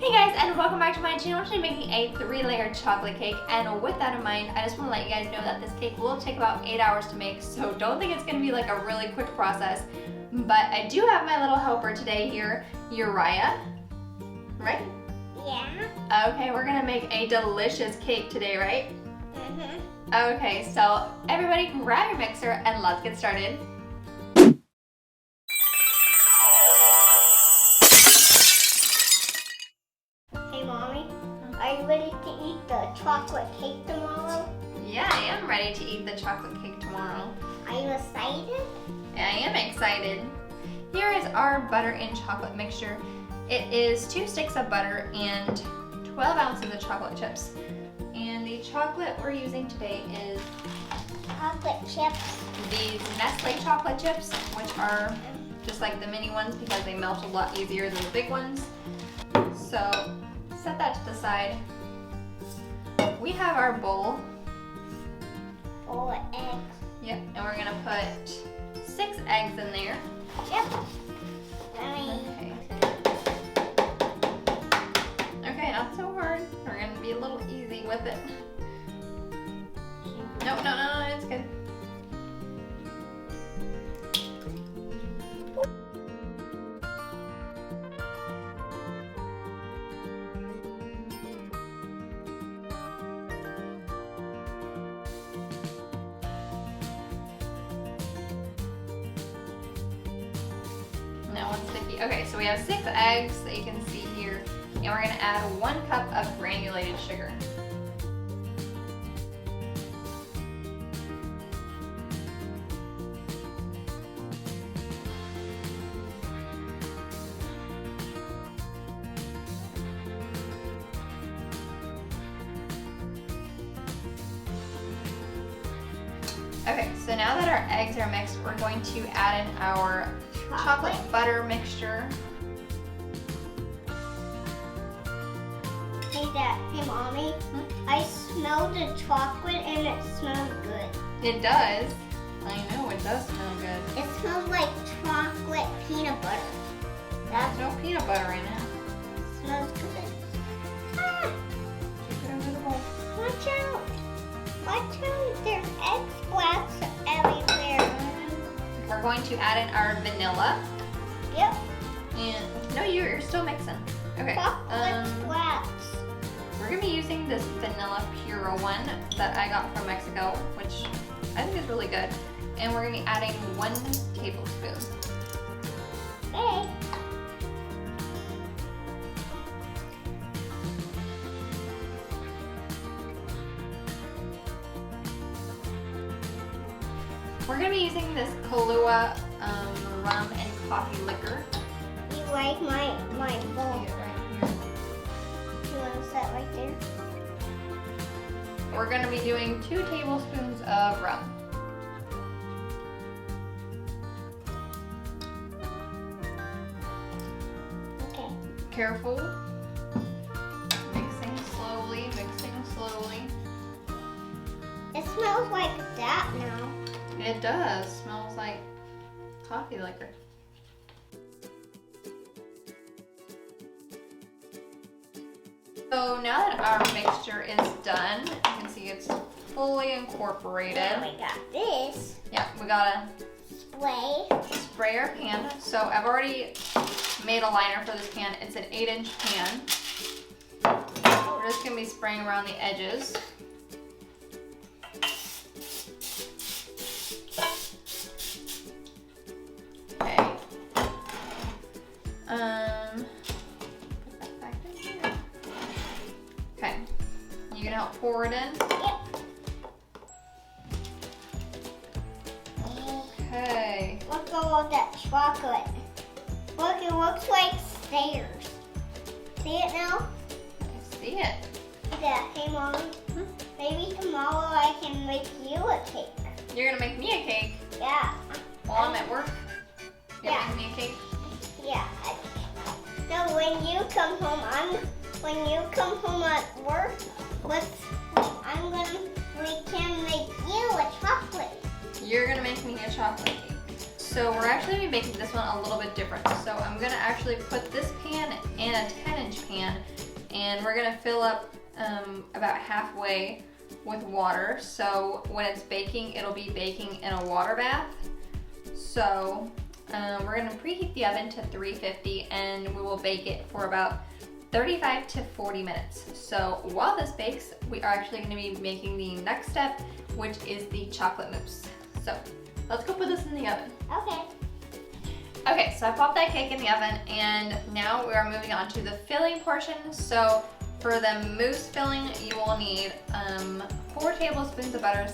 Hey guys, and welcome back to my channel. Today I'm making a 3-layer chocolate cake, and with that in mind, I just want to let you guys know that this cake will take about 8 hours to make, so don't think it's going to be like a really quick process. But I do have my little helper today here, Uriah, right? Yeah. Okay, we're going to make a delicious cake today, right? Mm-hmm. Okay, so everybody grab your mixer and let's get started. Hey Mommy, are you ready to eat the chocolate cake tomorrow? Yeah, I am ready to eat the chocolate cake tomorrow. Are you excited? I am excited. Here is our butter and chocolate mixture. It is 2 sticks of butter and 12 ounces of chocolate chips. And the chocolate we're using today is Chocolate chips. these Nestle chocolate chips, which are just like the mini ones because they melt a lot easier than the big ones. So set that to the side. We have our bowl. Full of eggs. Yep, and we're gonna put 6 eggs in there. Yep. Okay. Okay, not so hard. We're gonna be a little easy with it. No, it's good. Now it's sticky. Okay, so we have 6 eggs that you can see here, and we're gonna add 1 cup of granulated sugar. Okay, so now that our eggs are mixed, we're going to add in our chocolate butter mixture. Hey Dad, hey Mommy, I smelled the chocolate and it smells good. It does. I know, it does smell good. It smells like chocolate peanut butter. There's no peanut butter in it. Smells good. Ah, Keep it under the bowl. watch out. Watch out, there's egg splats everywhere. We're going to add in our vanilla. Yep. And no, you're still mixing. Okay. Chocolate splats. We're gonna be using this vanilla pure one that I got from Mexico, which I think is really good. And we're gonna be adding 1 tablespoon. Okay. We're gonna be using this Kahlua rum and coffee liquor. You like my bowl? See it right here. You want to set right there? We're gonna be doing 2 tablespoons of rum. Okay. Careful. Mixing slowly, mixing slowly. It smells like that now. It does. Smells like coffee liquor. So now that our mixture is done, you can see it's fully incorporated. Now we got this. Yeah, we gotta Spray. spray our pan. So I've already made a liner for this pan. It's an 8-inch pan. We're just gonna be spraying around the edges. Okay. Put that back in here. Okay. You can help pour it in. Yep. Okay. Look at all that chocolate. Look, it looks like stairs. See it now? I see it. Yeah. Hey, Mommy. Maybe tomorrow I can make you a cake. You're gonna make me a cake Yeah. while I'm at work. You're Yeah. making me a cake. Yeah. No, when you come home, at work, we can make you a chocolate. You're gonna make me a chocolate cake. so we're actually going to be making this one a little bit different. So I'm going to actually put this pan in a 10-inch pan, and we're going to fill up about halfway with water. So when it's baking, it'll be baking in a water bath. So we're going to preheat the oven to 350, and we will bake it for about 35 to 40 minutes. So while this bakes, we are actually going to be making the next step, which is the chocolate mousse. So let's go put this in the oven. Okay. Okay, so I popped that cake in the oven, and now we are moving on to the filling portion. So for the mousse filling, you will need 4 tablespoons of butter,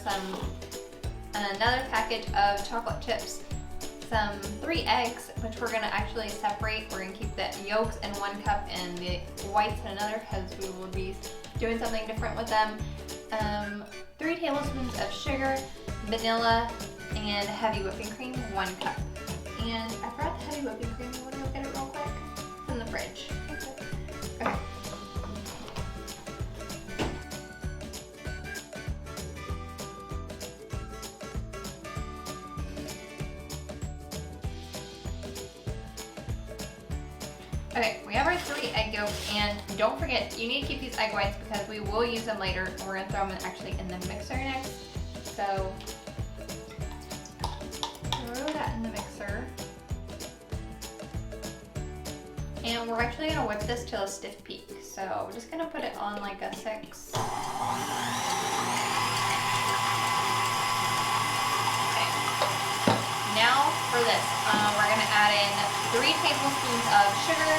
another package of chocolate chips, 3 eggs, which we're gonna actually separate. We're gonna keep the yolks in 1 cup and the whites in another, because we will be doing something different with them. 3 tablespoons of sugar, vanilla, and heavy whipping cream, 1 cup. And I forgot the heavy whipping cream. You wanna go get it real quick? It's in the fridge. Okay. Okay, we have our 3 egg yolks, and don't forget, you need to keep these egg whites because we will use them later, and we're gonna throw them actually in the mixer next. So, throw that in the mixer. And we're actually gonna whip this till a stiff peak. So, we're just gonna put it on like a 6. Now for this, we're going to add in 3 tablespoons of sugar.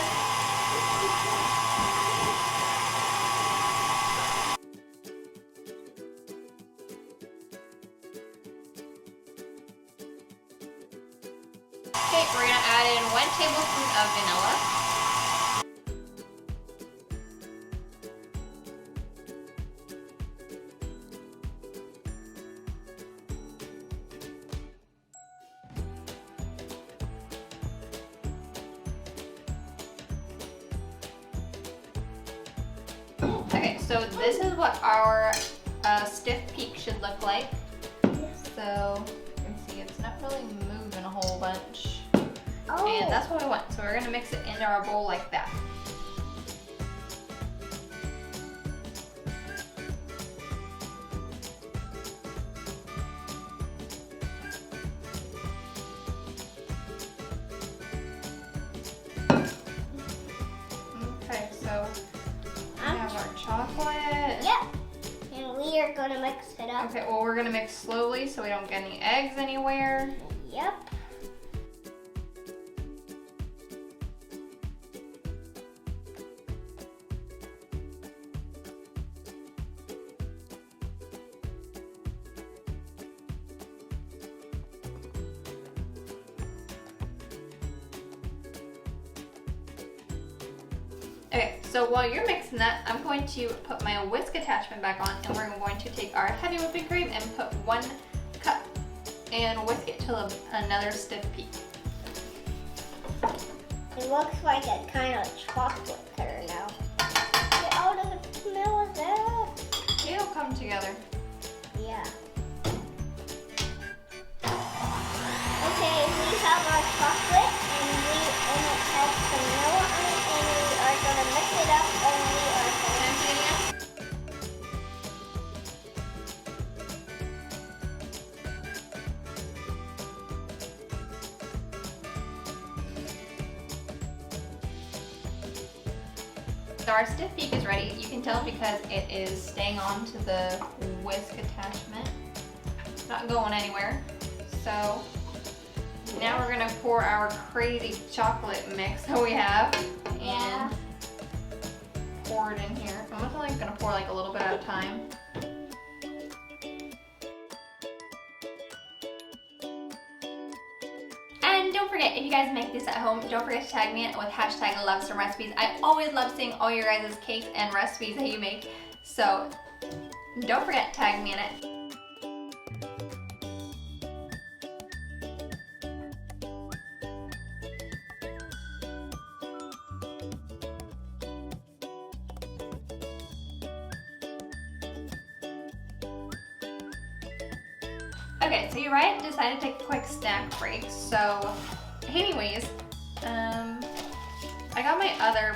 Okay, we're going to add in 1 tablespoon of vanilla. Okay, so this is what our stiff peak should look like. So you can see it's not really moving a whole bunch. Oh. And that's what we want. So we're gonna mix it into our bowl like that. Okay, so we have our chocolate. Yep. And we are gonna mix it up. Okay, well we're gonna mix slowly so we don't get any eggs anywhere. Yep. Okay, so while you're mixing that, I'm going to put my whisk attachment back on, and we're going to take our heavy whipping cream and put 1 cup and whisk it till another stiff peak. It looks like a kind of chocolate color now. Get out of the smell of that. It'll come together. Yeah. Okay, we have our chocolate and it has some vanilla on it, and we are gonna mix it up, and we are Can I see it again? So our stiff peak is ready. You can tell because it is staying on to the whisk attachment. It's not going anywhere. So now we're gonna pour our crazy chocolate mix that we have and pour it in here. I'm only gonna pour like a little bit at a time. And don't forget, if you guys make this at home, don't forget to tag me in with hashtag #LoveSomeRecipes. I always love seeing all your guys' cakes and recipes that you make. So don't forget to tag me in it. Okay, so Uriah decided to take a quick snack break. So, anyways, I got my other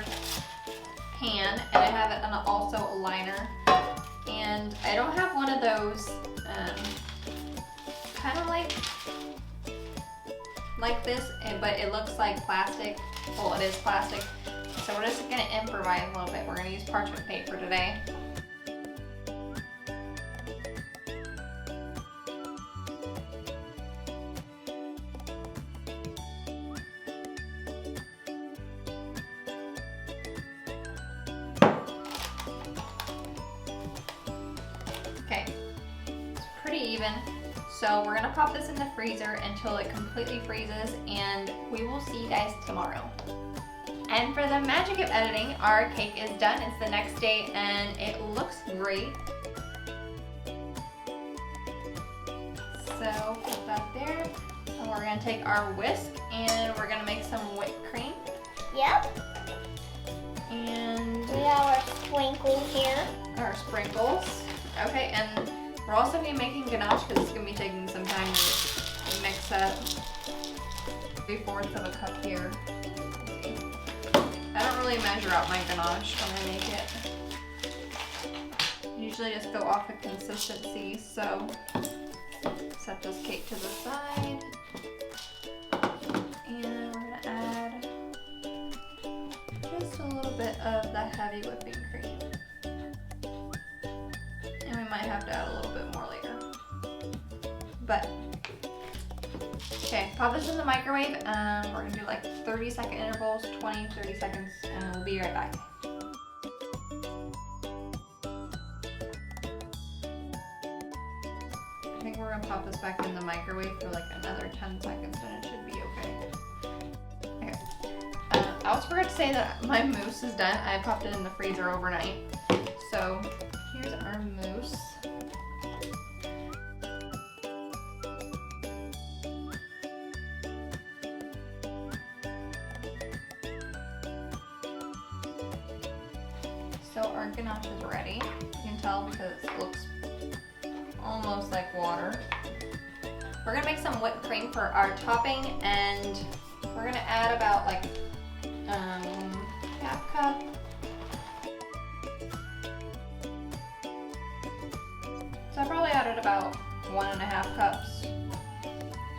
pan and I have it on also a liner. And I don't have one of those, kind of like this, but it looks like plastic. Well, it is plastic. So we're just gonna improvise a little bit. We're gonna use parchment paper today. Okay, it's pretty even. So we're gonna pop this in the freezer until it completely freezes, and we will see you guys tomorrow. And for the magic of editing, our cake is done. It's the next day and it looks great. So put that there. And we're gonna take our whisk and we're gonna make some whipped cream. Yep. And we have our sprinkles here. Our sprinkles. Okay, and we're also gonna be making ganache because it's gonna be taking some time to mix up. 3/4 of a cup here. I don't really measure out my ganache when I make it. I usually just go off of consistency, so set this cake to the side. And we're gonna add just a little bit of the heavy whipping cream. And we might have to add a little bit more later. But, okay, pop this in the microwave. We're gonna do like 30-second intervals, 20, 30 seconds, and we'll be right back. I think we're gonna pop this back in the microwave for like another 10 seconds and it should be okay. Okay. I also forgot to say that my mousse is done. I popped it in the freezer overnight. So here's our mousse. So our ganache is ready. You can tell because it looks almost like water. We're gonna make some whipped cream for our topping, and we're gonna add about like half cup. So I probably added about 1.5 cups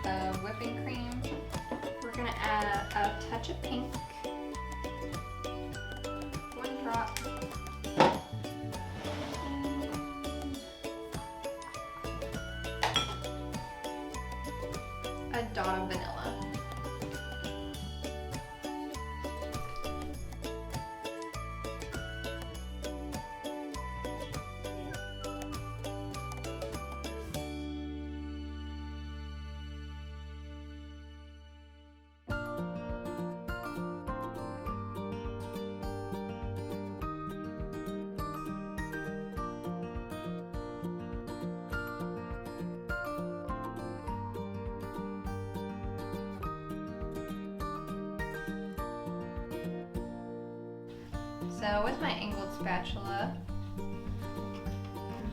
of whipping cream. We're gonna add a touch of pink, 1 drop. A dot of vanilla. So with my angled spatula,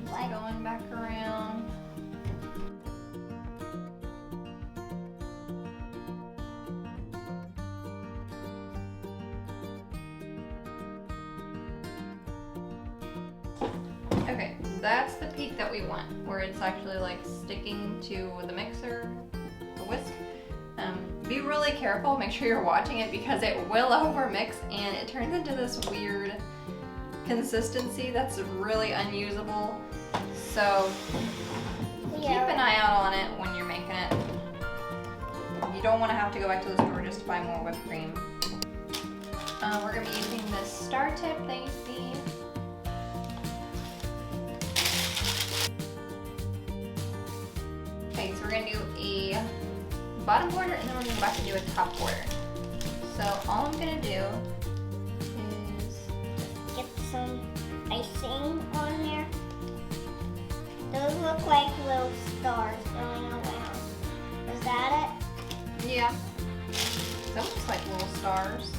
just going back around. Okay, that's the peak that we want, where it's actually like sticking to the mixer, the whisk. Be really careful, make sure you're watching it because it will overmix and it turns into this weird consistency that's really unusable. So keep an eye out on it when you're making it. You don't want to have to go back to the store just to buy more whipped cream. We're going to be using this star tip that you see. Okay, so we're going to do a bottom border and then we're going to go back and do a top border. So all I'm going to do is get some icing on there. Those look like little stars going around. Is that it? Yeah. That looks like little stars.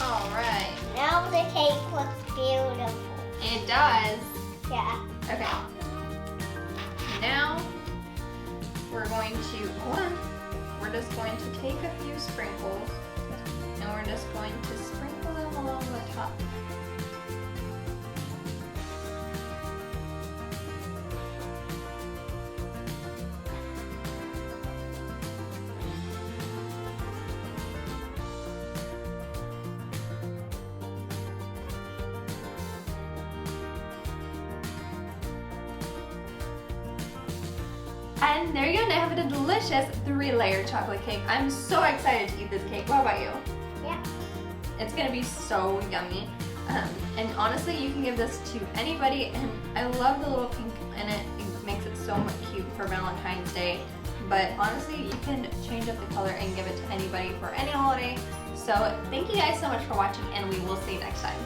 All right. Now the cake looks beautiful. It does. Yeah. Okay. Now we're going to, we're just going to take a few sprinkles and we're just going to sprinkle them along the top. And there you go, now I have a delicious 3-layer chocolate cake. I'm so excited to eat this cake. What about you? Yeah. It's gonna be so yummy. And honestly, you can give this to anybody, and I love the little pink in it. It makes it so much cute for Valentine's Day. But honestly, you can change up the color and give it to anybody for any holiday. So thank you guys so much for watching, and we will see you next time.